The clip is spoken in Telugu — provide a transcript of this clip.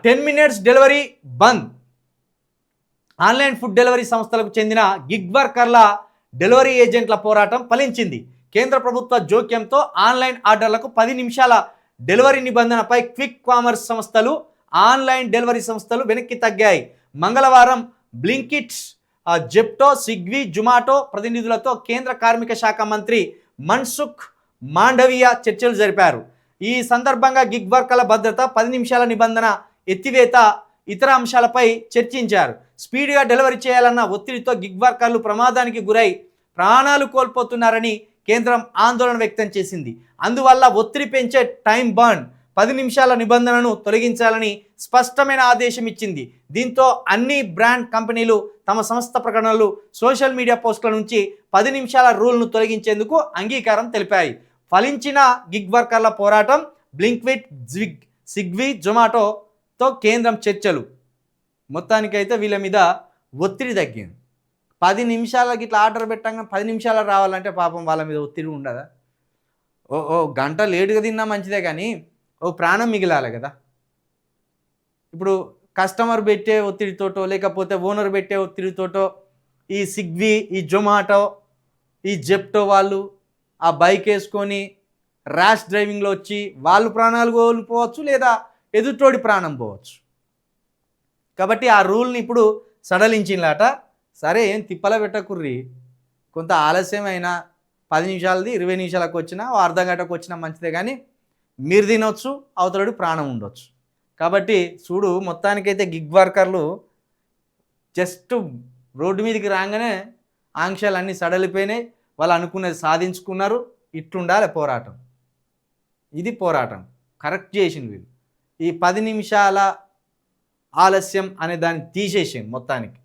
10 minutes డెలివరీ బంద్. ఆన్లైన్ ఫుడ్ డెలివరీ సంస్థలకు చెందిన గిగ్ వర్కర్ల డెలివరీ ఏజెంట్ల పోరాటం ఫలించింది. కేంద్ర ప్రభుత్వ జోక్యంతో ఆన్లైన్ ఆర్డర్లకు 10 నిమిషాల డెలివరీ నిబంధనపై క్విక్ కామర్స్ సంస్థలు, ఆన్లైన్ డెలివరీ సంస్థలు వెనక్కి తగ్గాయి. మంగళవారం బ్లింకిట్, జెప్టో, స్విగ్గీ, జొమాటో ప్రతినిధులతో కేంద్ర కార్మిక శాఖ మంత్రి మన్సుఖ్ మాండవియా చర్చలు జరిపారు. ఈ సందర్భంగా గిగ్ వర్కర్ల భద్రత, 10 నిమిషాల నిబంధన ఎత్తివేత, ఇతర అంశాలపై చర్చించారు. స్పీడ్గా డెలివరీ చేయాలన్న ఒత్తిడితో గిగ్ వర్కర్లు ప్రమాదానికి గురై ప్రాణాలు కోల్పోతున్నారని కేంద్రం ఆందోళన వ్యక్తం చేసింది. అందువల్ల ఒత్తిడి పెంచే టైం బర్న్ 10 నిమిషాల నిబంధనను తొలగించాలని స్పష్టమైన ఆదేశం ఇచ్చింది. దీంతో అన్ని బ్రాండ్ కంపెనీలు తమ సంస్థ ప్రకటనలు, సోషల్ మీడియా పోస్టుల నుంచి 10 నిమిషాల రూల్ను తొలగించేందుకు అంగీకారం తెలిపాయి. ఫలించిన గిగ్ వర్కర్ల పోరాటం, బ్లింకిట్, స్విగ్గీ, జొమాటోతో కేంద్రం చర్చలు. మొత్తానికైతే వీళ్ళ మీద ఒత్తిడి తగ్గింది. 10 నిమిషాలకి ఇట్లా ఆర్డర్ పెట్టంగా 10 నిమిషాలు రావాలంటే పాపం వాళ్ళ మీద ఒత్తిడి ఉండదా? ఓ గంట లేటుగా తిన్నా మంచిదే, కానీ ఓ ప్రాణం మిగిలాలి కదా. ఇప్పుడు కస్టమర్ పెట్టే ఒత్తిడితోటో లేకపోతే ఓనర్ పెట్టే ఒత్తిడితోటో ఈ స్విగ్గీ, ఈ జొమాటో, ఈ జెప్టో వాళ్ళు ఆ బైక్ వేసుకొని ర్యాష్ డ్రైవింగ్లో వచ్చి వాళ్ళు ప్రాణాలు కోల్పోవచ్చు, లేదా ఎదుటోడి ప్రాణం పోవచ్చు. కాబట్టి ఆ రూల్ని ఇప్పుడు సడలించిందట. సరే, ఏం తిప్పల పెట్టకుర్రి, కొంత ఆలస్యమైనా 10 నిమిషాలది 20 నిమిషాలకు వచ్చినా, అర్ధ గంటకు వచ్చినా మంచిదే, కానీ మీరు తినొచ్చు, అవతలడు ప్రాణం ఉండొచ్చు. కాబట్టి చూడు, మొత్తానికైతే గిగ్ వర్కర్లు జస్ట్ రోడ్డు మీదకి రాగానే ఆంక్షలన్నీ సడలిపోయినాయి. వాళ్ళు అనుకున్నది సాధించుకున్నారు. ఇట్లుండాలి పోరాటం. ఇది పోరాటం కరెక్ట్ చేసింది వీళ్ళు. ఈ 10 నిమిషాల ఆలస్యం అనే దాన్ని తీసేసింది మొత్తానికి.